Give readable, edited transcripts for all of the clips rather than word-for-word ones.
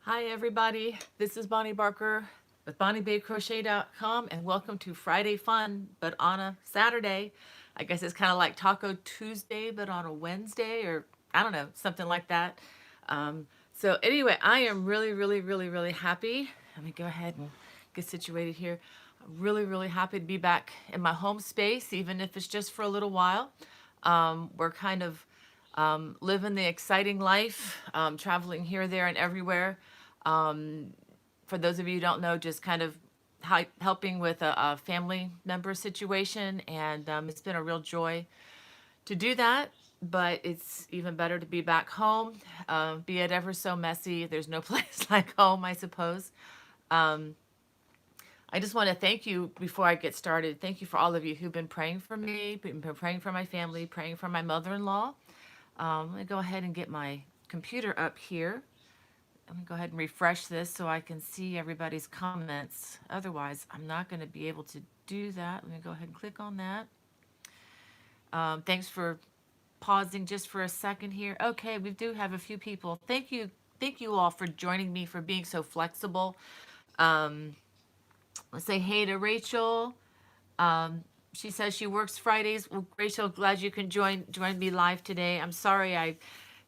Hi everybody, this is Bonnie Barker with BonnieBabeCrochet.com and welcome to Friday Fun, but on a Saturday. I guess it's kind of like Taco Tuesday, but on a Wednesday, or I don't know, something like that. So anyway, I am really happy. Let me go ahead and get situated here. I'm really happy to be back in my home space, even if it's just for a little while. We're kind of living the exciting life, traveling here, there, and everywhere. Um, for those of you who don't know, just kind of helping with a family member situation, and it's been a real joy to do that. But it's even better to be back home, be it ever so messy. There's no place like home, I suppose. Um, I just want to thank you before I get started. Thank you for all of you who've been praying for me, been praying for my family, praying for my mother-in-law. Let me go ahead and get my computer up here. Let me go ahead and refresh this so I can see everybody's comments. Otherwise, I'm not going to be able to do that. Let me go ahead and click on that. Thanks for pausing just for a second here. Okay, we do have a few people. Thank you all for joining me, for being so flexible. Um, let's say hey to Rachel. Um, she says she works Fridays. Well, Rachel, glad you can join me live today. I'm sorry I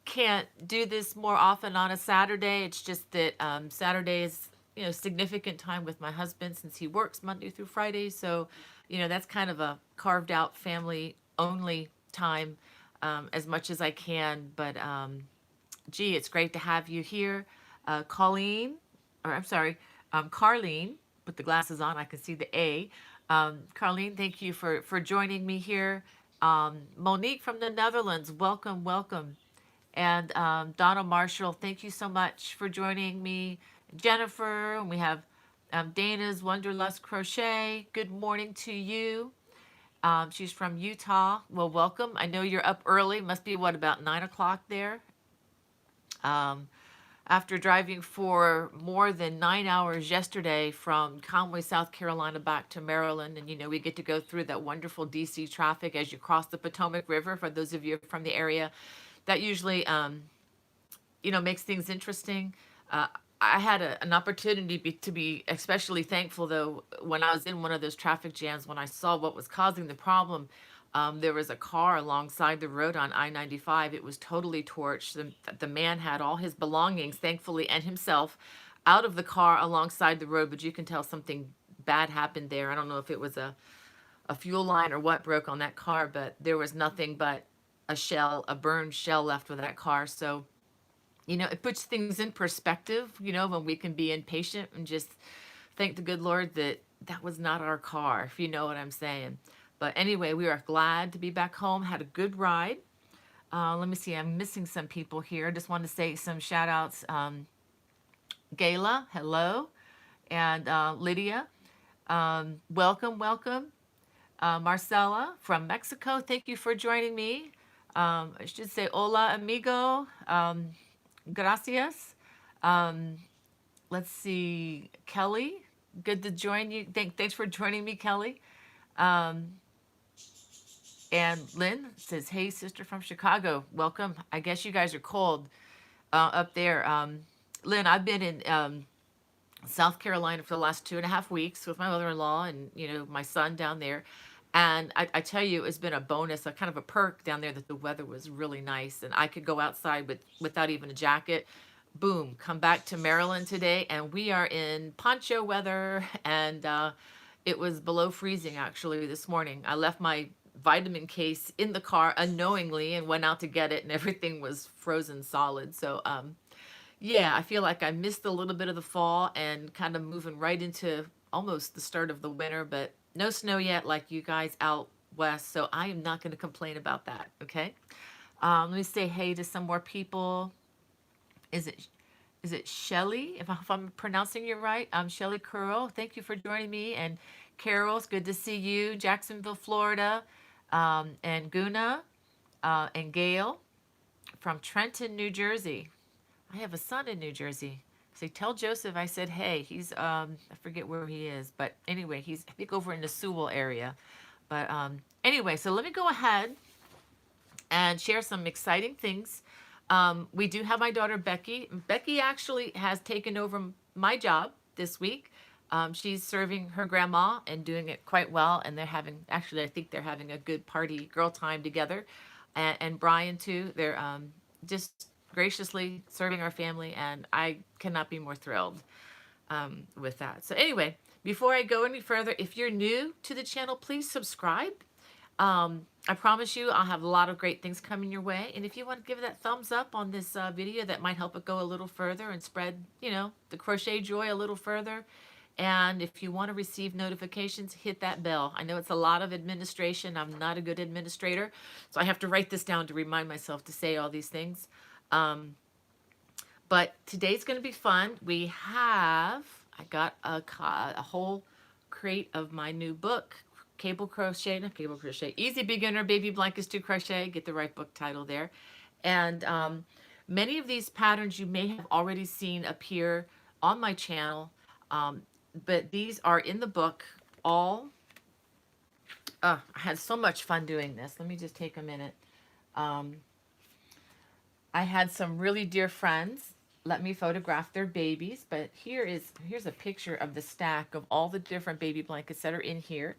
can't do this more often on a Saturday. It's just that Saturday is, significant time with my husband since he works Monday through Friday. So, that's kind of a carved out family only time, as much as I can. But gee, it's great to have you here, Colleen, or I'm sorry, Carlene. With the glasses on, I can see the A. Carlene, thank you for joining me here. Monique from the Netherlands, welcome. And Donna Marshall, thank you so much for joining me. Jennifer, and we have Dana's Wanderlust Crochet. Good morning to you. She's from Utah. Well, welcome. I know you're up early. Must be what, about 9 o'clock there? Um, After driving for more than 9 hours yesterday from Conway, South Carolina back to Maryland. And, we get to go through that wonderful DC traffic as you cross the Potomac River. For those of you from the area, that usually, makes things interesting. Uh, I had an opportunity to be especially thankful, though, when I was in one of those traffic jams, when I saw what was causing the problem. There was a car alongside the road on I-95. It was totally torched. The man had all his belongings, thankfully, and himself out of the car alongside the road, but you can tell something bad happened there. I don't know if it was a fuel line or what broke on that car, but there was nothing but a burned shell left with that car. So, it puts things in perspective, when we can be impatient and just thank the good Lord that that was not our car, if you know what I'm saying. But anyway, we are glad to be back home. Had a good ride. Let me see, I'm missing some people here. Just want to say some shout outs. Gayla, hello. And Lydia, welcome. Marcella from Mexico, thank you for joining me. I should say hola, amigo. Gracias. Um, let's see, Kelly, good to join you. Thanks for joining me, Kelly. Um, and Lynn says, hey, sister from Chicago, welcome. I guess you guys are cold up there. Lynn, I've been in South Carolina for the last 2.5 weeks with my mother-in-law and, my son down there. And I tell you, it's been a bonus, a kind of a perk down there that the weather was really nice and I could go outside without even a jacket. Boom, come back to Maryland today and we are in poncho weather and it was below freezing actually this morning. I left my vitamin case in the car unknowingly and went out to get it and everything was frozen solid. So yeah, I feel like I missed a little bit of the fall and kind of moving right into almost the start of the winter, but no snow yet like you guys out west. So I am not going to complain about that. Okay. Let me say hey to some more people. Is it Shelly? If I'm pronouncing you right, Shelly Curl. Thank you for joining me. And Carol, it's good to see you. Jacksonville, Florida. And Guna and Gail from Trenton, New Jersey. I have a son in New Jersey. So tell Joseph I said, hey, he's, I forget where he is, but anyway, he's, I think, over in the Sewell area. But anyway, so let me go ahead and share some exciting things. We do have my daughter Becky. Becky actually has taken over my job this week. She's serving her grandma and doing it quite well. And they're having, actually, I think they're having a good party girl time together. And Brian, too. They're just graciously serving our family. And I cannot be more thrilled with that. So, anyway, before I go any further, if you're new to the channel, please subscribe. I promise you I'll have a lot of great things coming your way. And if you want to give that thumbs up on this video, that might help it go a little further and spread, you know, the crochet joy a little further. And if you want to receive notifications, hit that bell. I know it's a lot of administration. I'm not a good administrator, so I have to write this down to remind myself to say all these things. But today's going to be fun. I got a whole crate of my new book, Easy Beginner Baby Blankets to Crochet. Get the right book title there. And many of these patterns you may have already seen appear on my channel, but these are in the book all. I had so much fun doing this. Let me just take a minute. I had some really dear friends let me photograph their babies, but here's a picture of the stack of all the different baby blankets that are in here.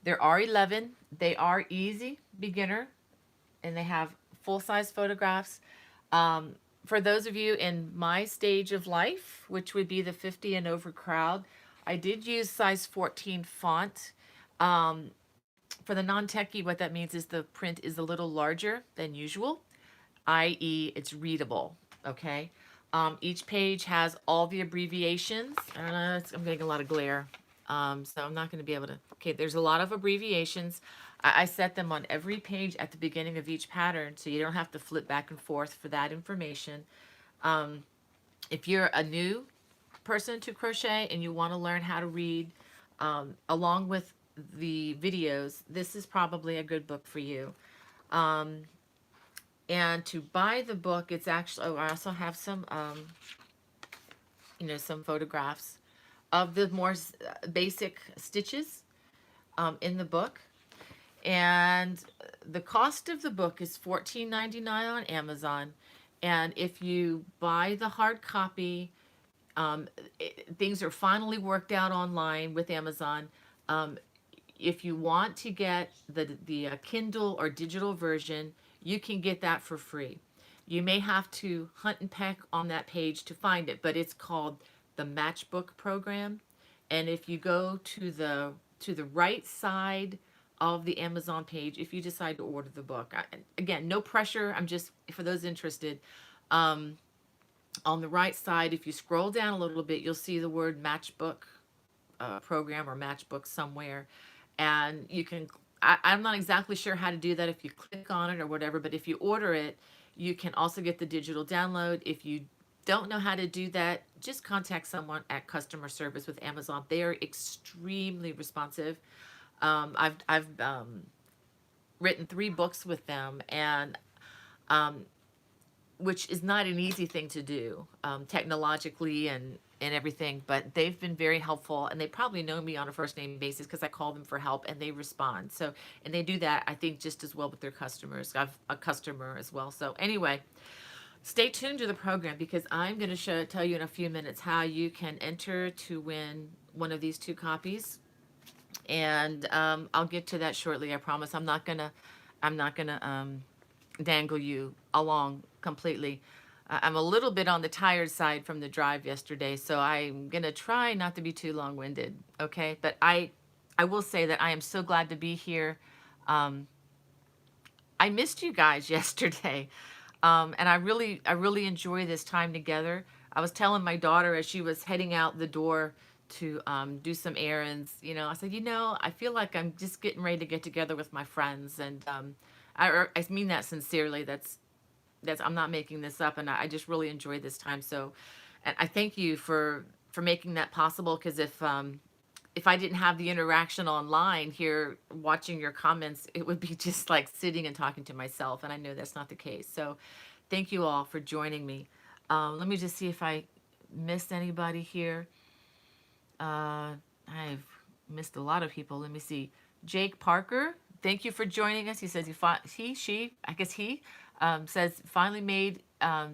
There are 11. They are easy beginner, and they have full-size photographs. For those of you in my stage of life, which would be the 50 and over crowd, I did use size 14 font. For the non-techie, what that means is the print is a little larger than usual, i.e. it's readable, okay? Each page has all the abbreviations. I'm getting a lot of glare. So I'm not going to be able to, okay, there's a lot of abbreviations. I set them on every page at the beginning of each pattern, so you don't have to flip back and forth for that information. If you're a new person to crochet and you want to learn how to read along with the videos, this is probably a good book for you. And to buy the book, it's actually, I also have some, some photographs of the more basic stitches in the book. And the cost of the book is $14.99 on Amazon. And if you buy the hard copy, things are finally worked out online with Amazon. If you want to get the Kindle or digital version, you can get that for free. You may have to hunt and peck on that page to find it, but it's called the Matchbook program. And if you go to the right side of the Amazon page, if you decide to order the book, again, no pressure. I'm just, for those interested, on the right side, if you scroll down a little bit, you'll see the word Matchbook program or Matchbook somewhere. And you can, I'm not exactly sure how to do that if you click on it or whatever, but if you order it, you can also get the digital download. If you don't know how to do that, just contact someone at customer service with Amazon. They are extremely responsive. I've written 3 books with them, and which is not an easy thing to do technologically and everything, but they've been very helpful, and they probably know me on a first name basis because I call them for help and they respond. So, and they do that, I think, just as well with their customers. I've a customer as well. So anyway, stay tuned to the program because I'm going to tell you in a few minutes how you can enter to win one of these 2 copies. And I'll get to that shortly. I promise. I'm not gonna dangle you along completely. I'm a little bit on the tired side from the drive yesterday, so I'm gonna try not to be too long-winded. Okay, but I will say that I am so glad to be here. I missed you guys yesterday. And I really enjoy this time together. I was telling my daughter as she was heading out the door to do some errands, I said, I feel like I'm just getting ready to get together with my friends. And I mean that sincerely. That's I'm not making this up. And I just really enjoy this time. So, and I thank you for making that possible. Because if I didn't have the interaction online here, watching your comments, it would be just like sitting and talking to myself. And I know that's not the case. So thank you all for joining me. Let me just see if I missed anybody here. I've missed a lot of people. Let me see. Jake Parker, thank you for joining us. He says he says finally made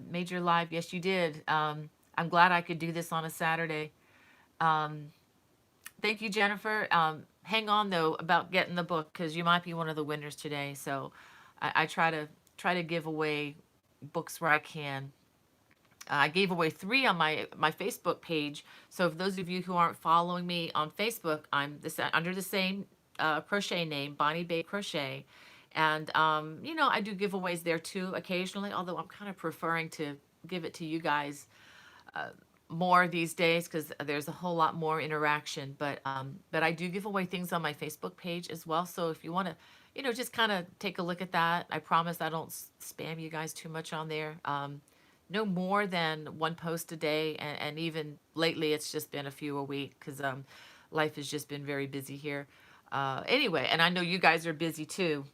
Major Live. Yes, you did. I'm glad I could do this on a Saturday. Um, Thank you, Jennifer. Hang on though about getting the book because you might be one of the winners today. So I try to give away books where I can. I gave away 3 on my Facebook page. So if those of you who aren't following me on Facebook, I'm under the same crochet name, Bonnie Bay Crochet, and you know I do giveaways there too occasionally. Although I'm kind of preferring to give it to you guys more these days because there's a whole lot more interaction. But I do give away things on my Facebook page as well. So if you want to, you know, just kind of take a look at that. I promise I don't spam you guys too much on there. No more than 1 post a day, and even lately it's just been a few a week because life has just been very busy here. Anyway, and I know you guys are busy too.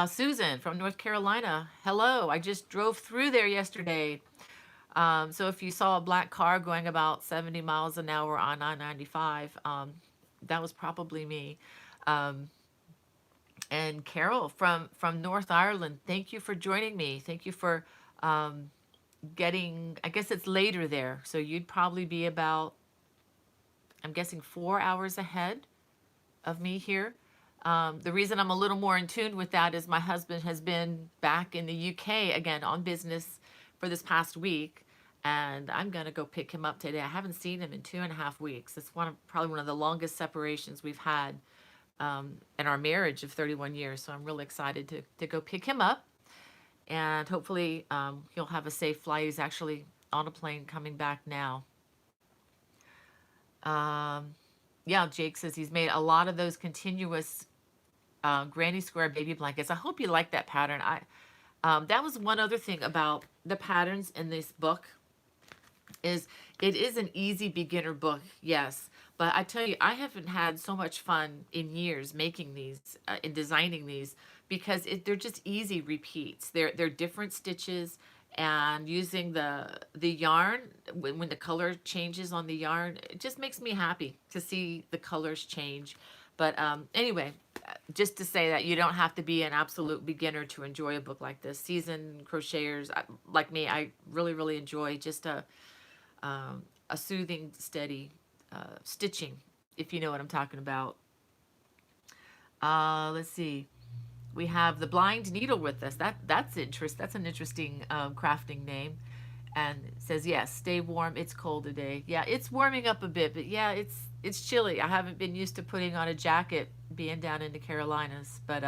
Susan from North Carolina, hello. I just drove through there yesterday. So if you saw a black car going about 70 miles an hour on I-95, that was probably me. Um, and Carol from North Ireland, thank you for joining me. Thank you for um, getting, I guess it's later there. So you'd probably be about, I'm guessing 4 hours ahead of me here. The reason I'm a little more in tune with that is my husband has been back in the UK again on business for this past week, and I'm gonna go pick him up today. I haven't seen him in 2.5 weeks. It's probably one of the longest separations we've had in our marriage of 31 years. So I'm really excited to go pick him up, and hopefully he'll have a safe flight. He's actually on a plane coming back now. Yeah, Jake says he's made a lot of those continuous granny square baby blankets. I hope you like that pattern. That was one other thing about the patterns in this book is it is an easy beginner book, yes. But I tell you, I haven't had so much fun in years making these, in designing these, because they're just easy repeats. They're different stitches, and using the yarn when the color changes on the yarn, it just makes me happy to see the colors change. But anyway, just to say that you don't have to be an absolute beginner to enjoy a book like this. Seasoned crocheters like me, I really enjoy just a soothing, steady stitching, if you know what I'm talking about. Let's see. We have the Blind Needle with us. That's interest. That's an interesting crafting name. And it says, yes, stay warm. It's cold today. Yeah, it's warming up a bit, but yeah, it's chilly. I haven't been used to putting on a jacket being down in the Carolinas, but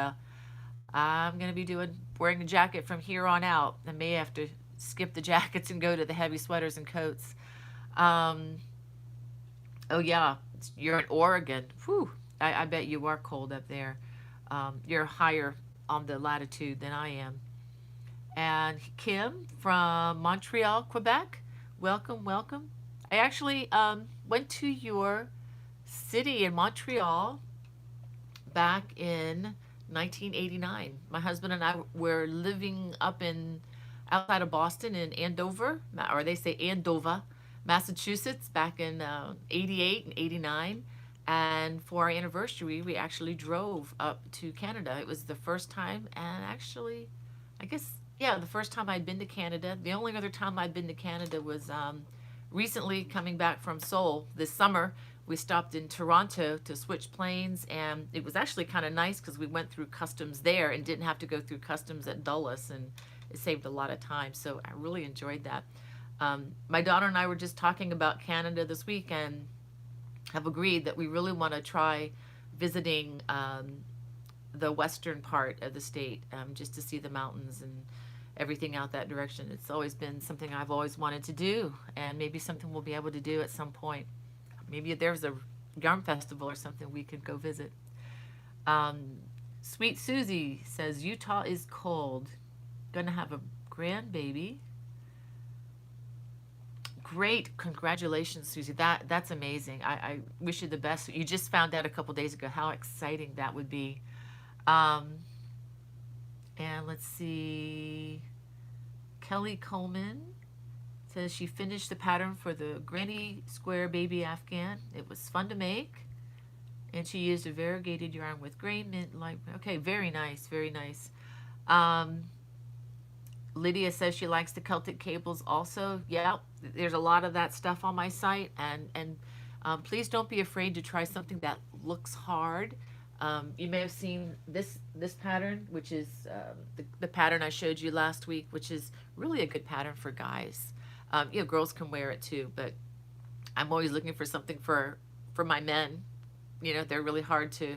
I'm gonna be wearing a jacket from here on out. I may have to skip the jackets and go to the heavy sweaters and coats. Oh yeah, you're in Oregon. Whew, I bet you are cold up there. You're higher on the latitude than I am. And Kim from Montreal, Quebec, welcome, welcome. I actually went to your city in Montreal back in 1989. My husband and I were living outside of Boston in Andover, or they say Andover, Massachusetts, back in 88 and 89. And for our anniversary, we actually drove up to Canada. It was the first time, and actually, I guess, yeah, the first time I'd been to Canada. The only other time I'd been to Canada was recently coming back from Seoul this summer. We stopped in Toronto to switch planes, and it was actually kind of nice because we went through customs there and didn't have to go through customs at Dulles, and it saved a lot of time. So I really enjoyed that. My daughter and I were just talking about Canada this week and have agreed that we really want to try visiting the western part of the state, just to see the mountains and everything out that direction. It's always been something I've always wanted to do, and maybe something we'll be able to do at some point. Maybe there's a yarn festival or something we could go visit. Sweet Susie says, Utah is cold. Gonna have a grandbaby. Great, congratulations, Susie. That's amazing. I wish you the best. You just found out a couple days ago how exciting that would be. And let's see. Kelly Coleman says she finished the pattern for the Granny Square Baby Afghan. It was fun to make, and she used a variegated yarn with gray mint light. Okay, very nice, very nice. Lydia says she likes the Celtic cables also. Yeah, there's a lot of that stuff on my site, and please don't be afraid to try something that looks hard. You may have seen this pattern, which is the pattern I showed you last week, which is really a good pattern for guys. You know, girls can wear it too, but I'm always looking for something for my men. You know, they're really hard to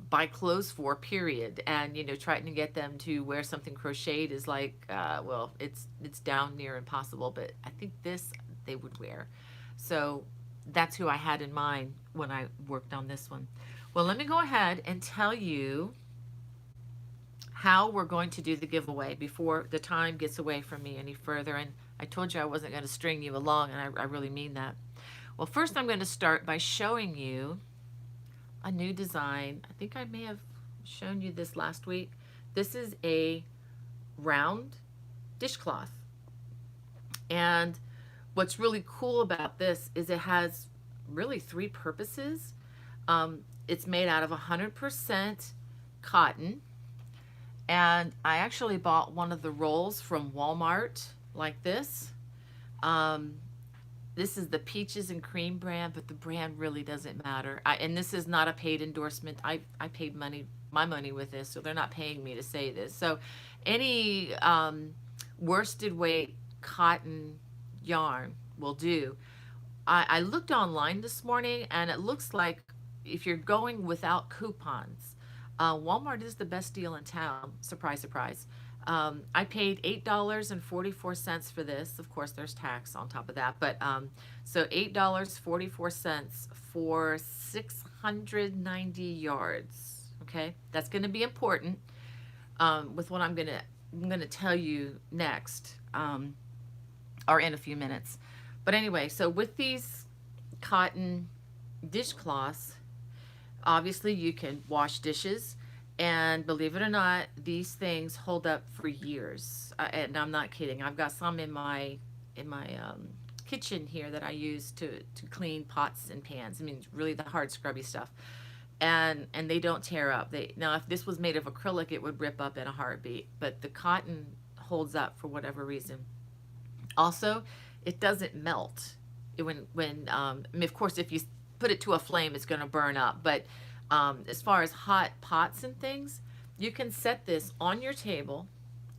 buy clothes for, period. And you know, trying to get them to wear something crocheted is like, well, it's down near impossible. But I think this they would wear. So that's who I had in mind when I worked on this one. Well, let me go ahead and tell you how we're going to do the giveaway before the time gets away from me any further. And I told you I wasn't going to string you along, and I really mean that. Well, first I'm going to start by showing you a new design. I think I may have shown you this last week. This is a round dishcloth. And what's really cool about this is it has really three purposes. It's made out of 100% cotton. And I actually bought one of the rolls from Walmart like this. This is the Peaches and Cream brand, but the brand really doesn't matter. And this is not a paid endorsement. I paid my money with this, so they're not paying me to say this. So any worsted weight cotton yarn will do. I looked online this morning, and it looks like if you're going without coupons, Walmart is the best deal in town. Surprise, surprise. I paid $8.44 for this. Of course, there's tax on top of that, but so $8.44 for 690 yards. Okay, that's going to be important with what I'm gonna tell you next, or in a few minutes. But anyway, so with these cotton dishcloths, obviously you can wash dishes, and believe it or not, these things hold up for years. And I'm not kidding. I've got some in my kitchen here that I use to clean pots and pans. I mean, really the hard scrubby stuff, and they don't tear up. Now if this was made of acrylic, it would rip up in a heartbeat, but the cotton holds up for whatever reason. Also, it doesn't melt. I mean, of course, if you put it to a flame, it's going to burn up. But as far as hot pots and things, you can set this on your table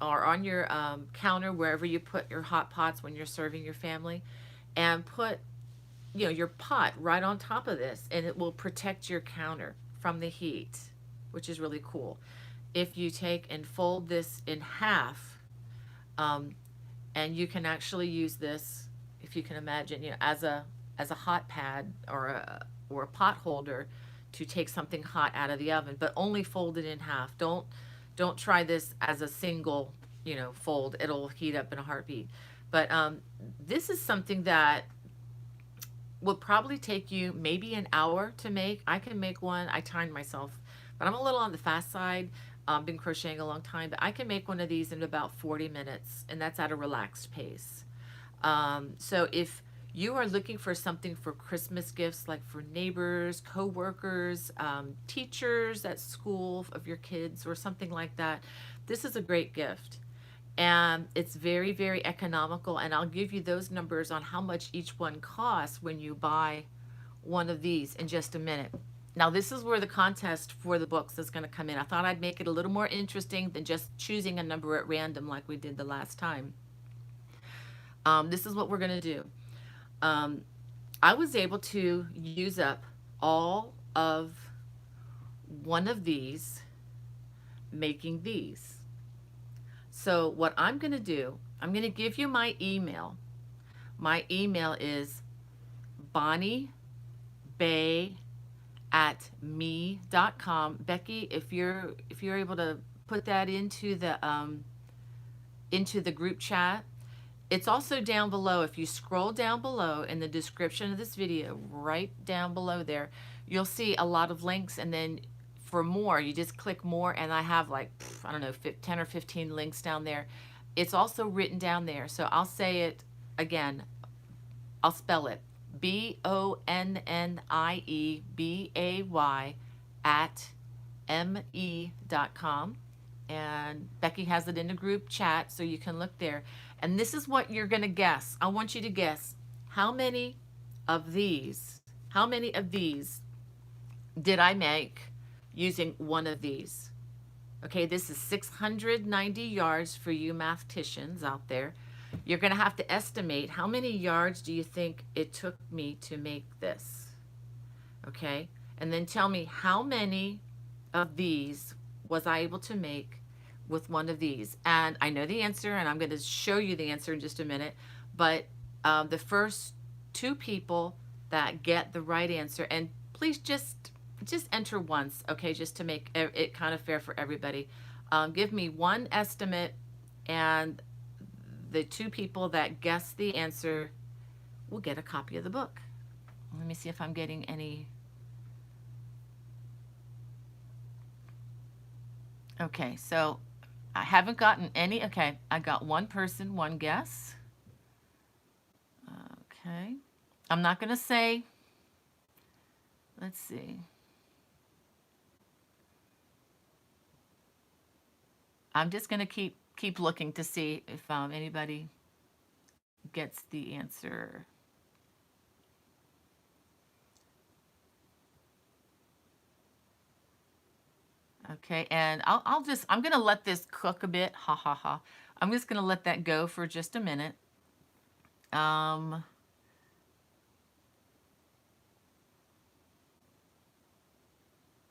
or on your counter, wherever you put your hot pots when you're serving your family, and put, you know, your pot right on top of this, and it will protect your counter from the heat, which is really cool. If you take and fold this in half, and you can actually use this, if you can imagine, you know, as a hot pad or a pot holder to take something hot out of the oven, but only fold it in half. Don't try this as a single, you know, fold. It'll heat up in a heartbeat. But this is something that will probably take you maybe an hour to make. I can make one. I timed myself, but I'm a little on the fast side. Been crocheting a long time, but I can make one of these in about 40 minutes, and that's at a relaxed pace. So if you are looking for something for Christmas gifts, like for neighbors, co-workers, teachers at school of your kids or something like that, this is a great gift. And it's very, very economical, and I'll give you those numbers on how much each one costs when you buy one of these in just a minute. Now, this is where the contest for the books is going to come in. I thought I'd make it a little more interesting than just choosing a number at random like we did the last time. This is what we're going to do. I was able to use up all of one of these making these. So what I'm going to do, I'm going to give you my email. My email is bonniebay@me.com. Becky, if you're able to put that into the group chat. It's also down below. If you scroll down below in the description of this video, right down below there, you'll see a lot of links, and then for more, you just click more, and I have like, I don't know, 10 or 15 links down there. It's also written down there. So I'll say it again. I'll spell it. BONNIEBAY @me.com. And Becky has it in the group chat, so you can look there. And this is what you're going to guess. I want you to guess how many of these, how many of these did I make using one of these? Okay, this is 690 yards for you mathematicians out there. You're going to have to estimate how many yards do you think it took me to make this? Okay, and then tell me how many of these was I able to make with one of these. And I know the answer, and I'm going to show you the answer in just a minute. But the first two people that get the right answer, and please just enter once, okay, just to make it kind of fair for everybody. Give me one estimate, and the two people that guess the answer will get a copy of the book. Let me see if I'm getting any. Okay, so I haven't gotten any. Okay, I got one person, one guess. Okay, I'm not going to say. Let's see. I'm just going to keep looking to see if anybody gets the answer. Okay, and I'm going to let this cook a bit. Ha ha ha. I'm just going to let that go for just a minute.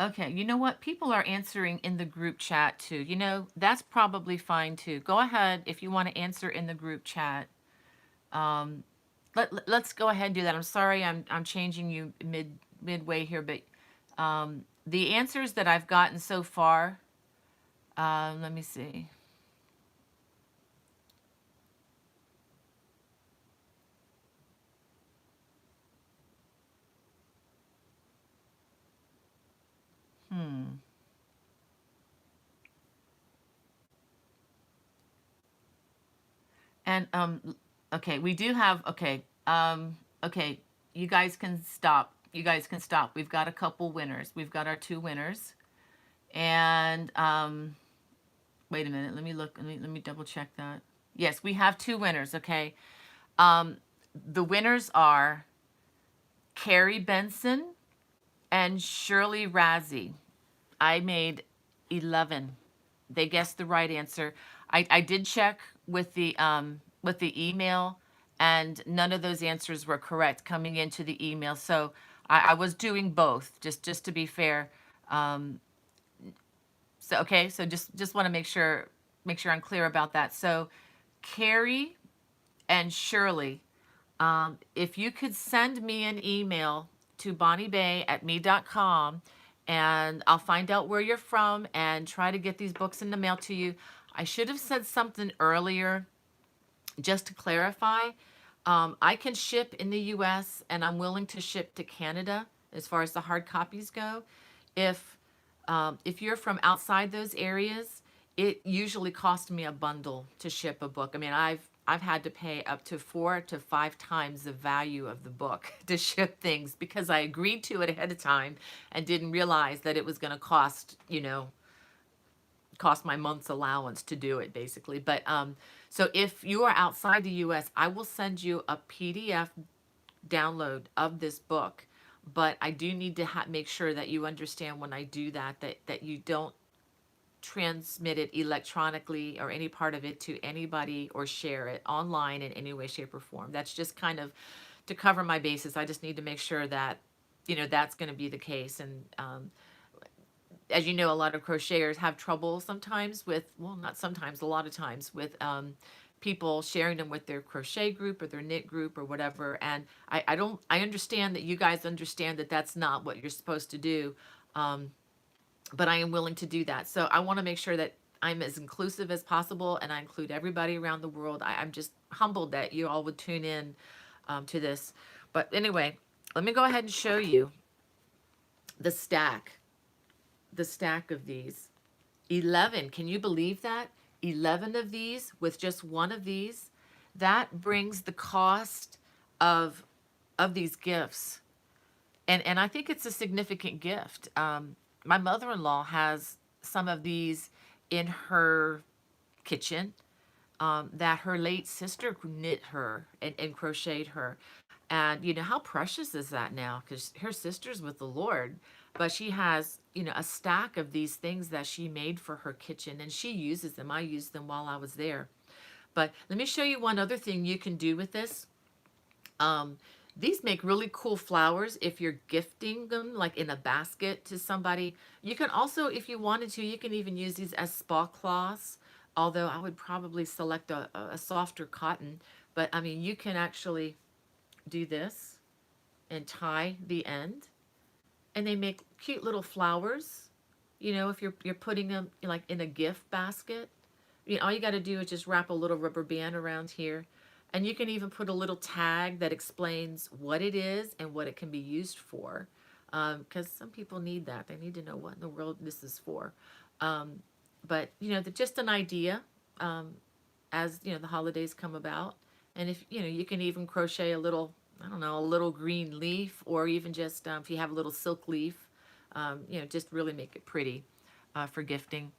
Okay, you know what? People are answering in the group chat too. You know, that's probably fine too. Go ahead if you want to answer in the group chat. Let's go ahead and do that. I'm sorry, I'm changing you midway here, but the answers that I've gotten so far, let me see. And okay, we do have okay, you guys can stop. You guys can stop. We've got a couple winners. We've got our two winners. And wait a minute. Let me look. Let me double check that. Yes, we have two winners, okay? The winners are Carrie Benson and Shirley Razzie. I made 11. They guessed the right answer. I did check with the email, and none of those answers were correct coming into the email. So I was doing both, just to be fair. So okay, so just want to make sure I'm clear about that. So Carrie and Shirley, if you could send me an email to bonniebay@me.com, and I'll find out where you're from and try to get these books in the mail to you. I should have said something earlier just to clarify. I can ship in the US, and I'm willing to ship to Canada as far as the hard copies go. If if you're from outside those areas, it usually costs me a bundle to ship a book. I mean, I've had to pay up to 4 to 5 times the value of the book to ship things because I agreed to it ahead of time and didn't realize that it was going to cost, cost my month's allowance to do it basically. But so if you are outside the US, I will send you a PDF download of this book. But I do need to make sure that you understand when I do that, that you don't transmit it electronically or any part of it to anybody or share it online in any way, shape, or form. That's just kind of to cover my bases. I just need to make sure that, that's going to be the case. And as you know, a lot of crocheters have trouble sometimes with, well, not sometimes, a lot of times with people sharing them with their crochet group or their knit group or whatever. And I understand that you guys understand that that's not what you're supposed to do. But I am willing to do that. So I want to make sure that I'm as inclusive as possible and I include everybody around the world. I'm just humbled that you all would tune in to this. But anyway, let me go ahead and show you the stack of these. 11. Can you believe that? 11 of these with just one of these. That brings the cost of these gifts. And I think it's a significant gift. My mother-in-law has some of these in her kitchen, that her late sister knit her and crocheted her. And how precious is that now? Because her sister's with the Lord, but she has, a stack of these things that she made for her kitchen, and she uses them. I used them while I was there. But let me show you one other thing you can do with this. Um, these make really cool flowers if you're gifting them like in a basket to somebody. You can also, if you wanted to, you can even use these as spa cloths, although I would probably select a softer cotton. But I mean, you can actually do this and tie the end, and they make cute little flowers. If you're putting them like in a gift basket, all you got to do is just wrap a little rubber band around here. And you can even put a little tag that explains what it is and what it can be used for. Because some people need that. They need to know what in the world this is for. Um, but, just an idea, as, the holidays come about. And if, you can even crochet a little, I don't know, a little green leaf, or even just if you have a little silk leaf, just really make it pretty for gifting.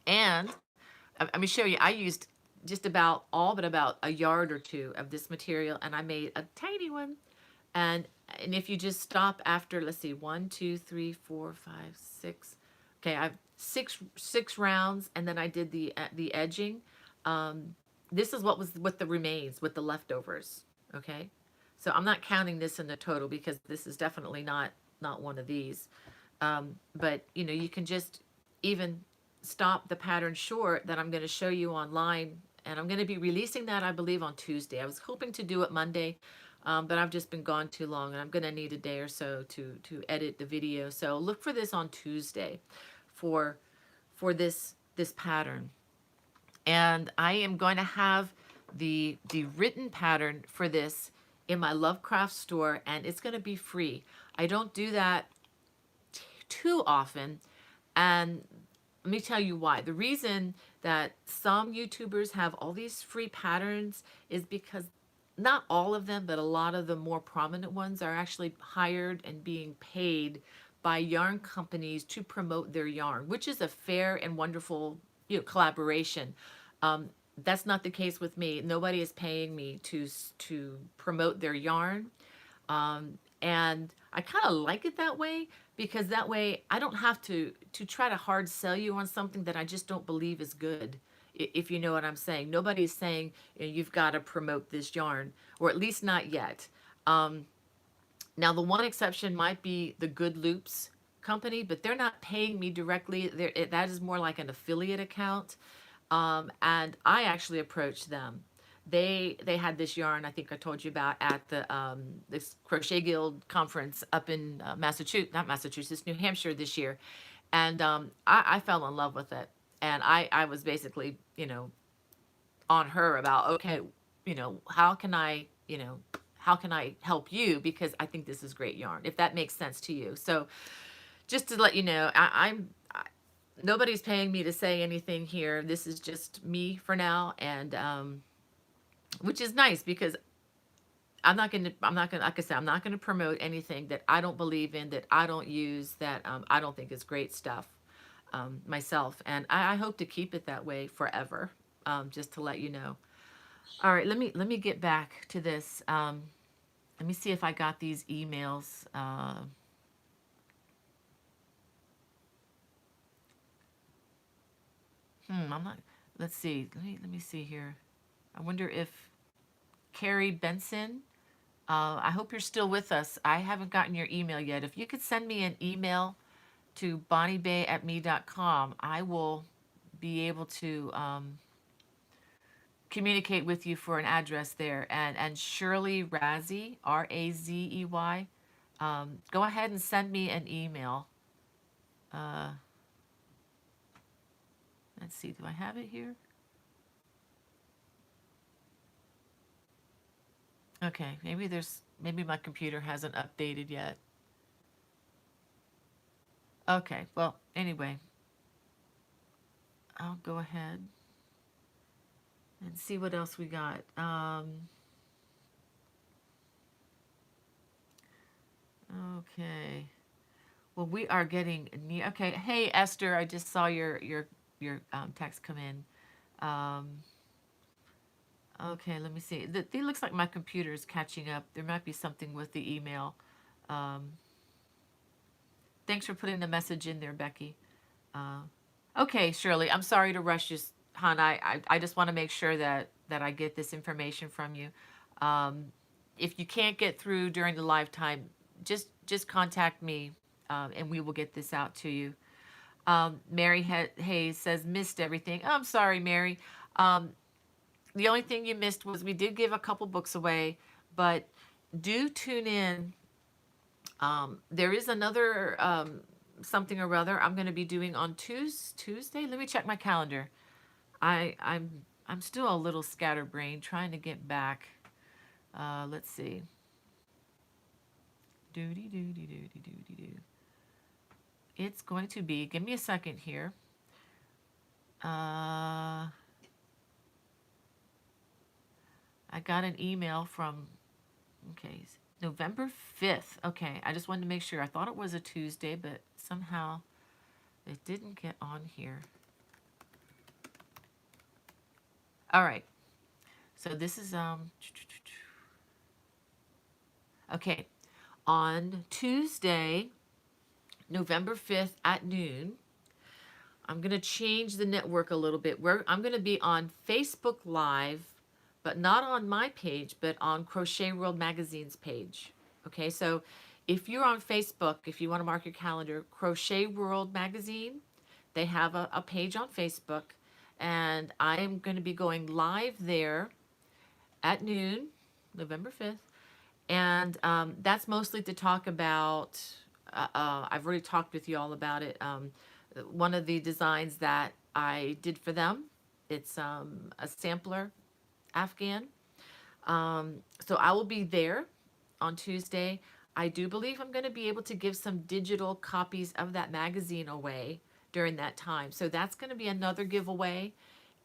And let me show you. I used just about all but about a yard or two of this material, and I made a tiny one. And if you just stop after, let's see, 1, 2, 3, 4, 5, 6. Okay, I have six rounds, and then I did the edging. This is what was with the remains, with the leftovers. Okay, so I'm not counting this in the total because this is definitely not one of these. But you can just even stop the pattern short that I'm going to show you online, and I'm going to be releasing that, I believe, on Tuesday. I was hoping to do it Monday, but I've just been gone too long, and I'm going to need a day or so to edit the video. So look for this on Tuesday for this pattern. And I am going to have the written pattern for this in my Lovecraft store, and it's going to be free. I don't do that too often, and let me tell you why. The reason that some YouTubers have all these free patterns is because not all of them, but a lot of the more prominent ones are actually hired and being paid by yarn companies to promote their yarn, which is a fair and wonderful, collaboration. Um, that's not the case with me. Nobody is paying me to promote their yarn. And I kind of like it that way, because that way I don't have to try to hard sell you on something that I just don't believe is good. If you know what I'm saying. Nobody's saying, you've got to promote this yarn, or at least not yet. Now the one exception might be the Good Loops company, but they're not paying me directly. That is more like an affiliate account. And I actually approached them. They had this yarn I think I told you about at the this Crochet Guild conference up in Massachusetts, not Massachusetts, New Hampshire this year, and I fell in love with it. And I was basically, on her about, okay, how can I help you, because I think this is great yarn, if that makes sense to you. So just to let you know, nobody's paying me to say anything here. This is just me for now, and which is nice, because like I said, I'm not gonna promote anything that I don't believe in, that I don't use, that I don't think is great stuff myself, and I hope to keep it that way forever. Just to let you know. All right, let me get back to this. Let me see if I got these emails. I'm not. Let's see. Let me see here. I wonder if Carrie Benson. I hope you're still with us. I haven't gotten your email yet. If you could send me an email to bonniebay@me.com, I will be able to communicate with you for an address there. And Shirley Razzie, Razey, go ahead and send me an email. Uh, let's see, do I have it here? Okay, maybe my computer hasn't updated yet. Okay, well, anyway, I'll go ahead and see what else we got. Okay. Well, we are getting near. Okay. Hey, Esther, I just saw your your text come in. Um, okay, let me see. It looks like my computer is catching up. There might be something with the email. Um, Thanks for putting the message in there, Becky. Uh, okay, Shirley, I'm sorry to rush you, hon. I just want to make sure that I get this information from you. Um, if you can't get through during the live time, just contact me, and we will get this out to you. Mary Hayes says missed everything. Oh, I'm sorry, Mary. Um, the only thing you missed was we did give a couple books away, but do tune in. There is another something or other I'm going to be doing on Tuesday. Let me check my calendar. I'm still a little scatterbrained trying to get back. Let's see. Doody doody doody doody doo. It's going to be. Give me a second here. I got an email from. Okay, November 5th. Okay, I just wanted to make sure. I thought it was a Tuesday, but somehow it didn't get on here. All right. So this is okay. On Tuesday, November 5th at noon, I'm going to change the network a little bit. I'm going to be on Facebook Live, but not on my page, but on Crochet World Magazine's page. Okay, so if you're on Facebook, if you want to mark your calendar, Crochet World Magazine, they have a page on Facebook, and I am going to be going live there at noon, November 5th. And that's mostly to talk about, I've already talked with you all about it. One of the designs that I did for them, it's a sampler Afghan. So I will be there on Tuesday. I do believe I'm going to be able to give some digital copies of that magazine away during that time. So that's going to be another giveaway.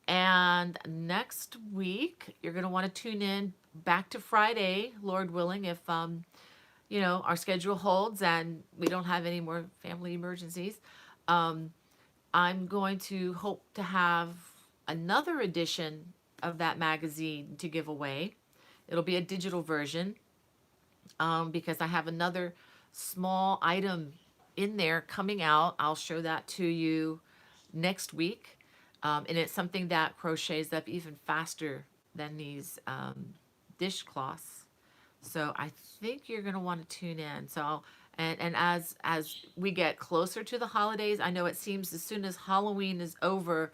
And next week, you're going to want to tune in back to Friday, Lord willing, if our schedule holds and we don't have any more family emergencies. I'm going to hope to have another edition of that magazine to give away. It'll be a digital version, because I have another small item in there coming out. I'll show that to you next week. And it's something that crochets up even faster than these dishcloths. So I think you're going to want to tune in. So, and as we get closer to the holidays, I know it seems as soon as Halloween is over,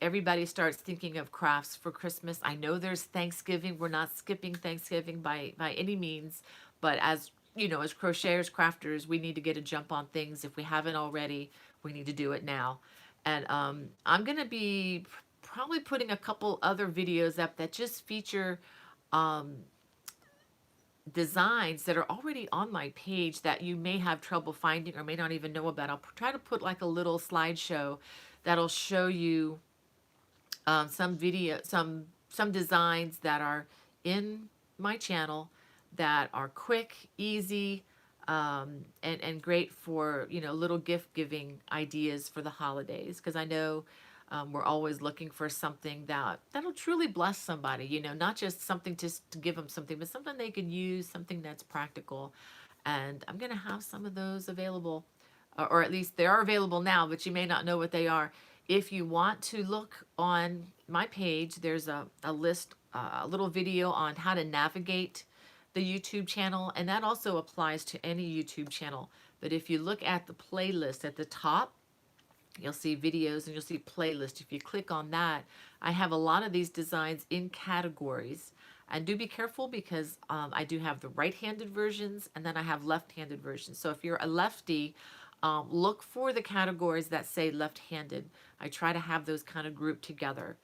everybody starts thinking of crafts for Christmas. I know there's Thanksgiving. We're not skipping Thanksgiving by any means, but as as crocheters, crafters, we need to get a jump on things. If we haven't already, we need to do it now. And I'm going to be probably putting a couple other videos up that just feature designs that are already on my page that you may have trouble finding or may not even know about. I'll try to put like a little slideshow that'll show you some designs that are in my channel that are quick, easy, and great for little gift giving ideas for the holidays, because I know we're always looking for something that'll truly bless somebody, not just something just to give them something, but something they can use, something that's practical. And I'm going to have some of those available, or at least they are available now, but you may not know what they are. If you want to look on my page, there's a list, a little video on how to navigate the YouTube channel, and that also applies to any YouTube channel. But if you look at the playlist at the top, you'll see videos and you'll see playlist. If you click on that, I have a lot of these designs in categories. And do be careful, because I do have the right-handed versions and then I have left-handed versions. So if you're a lefty, look for the categories that say left-handed. I try to have those kind of grouped together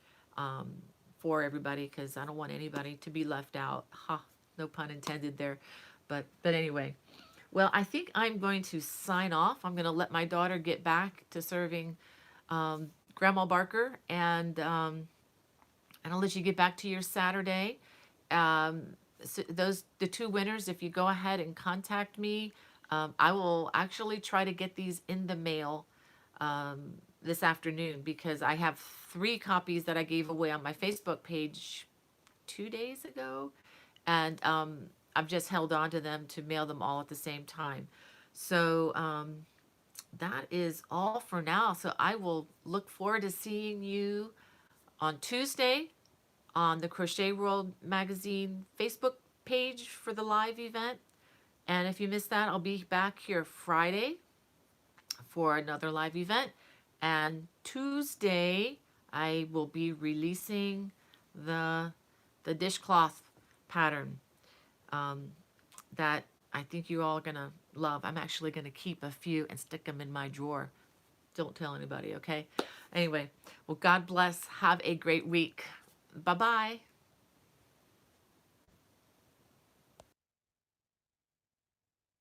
for everybody, because I don't want anybody to be left out. Ha, no pun intended there. But anyway. Well, I think I'm going to sign off. I'm going to let my daughter get back to serving Grandma Barker, and I'll let you get back to your Saturday. So the two winners, if you go ahead and contact me, I will actually try to get these in the mail this afternoon, because I have 3 copies that I gave away on my Facebook page 2 days ago, and I've just held on to them to mail them all at the same time. So that is all for now. So I will look forward to seeing you on Tuesday on the Crochet World Magazine Facebook page for the live event. And if you missed that, I'll be back here Friday for another live event. And Tuesday, I will be releasing the dishcloth pattern that I think you all are going to love. I'm actually going to keep a few and stick them in my drawer. Don't tell anybody, okay? Anyway, well, God bless. Have a great week. Bye-bye.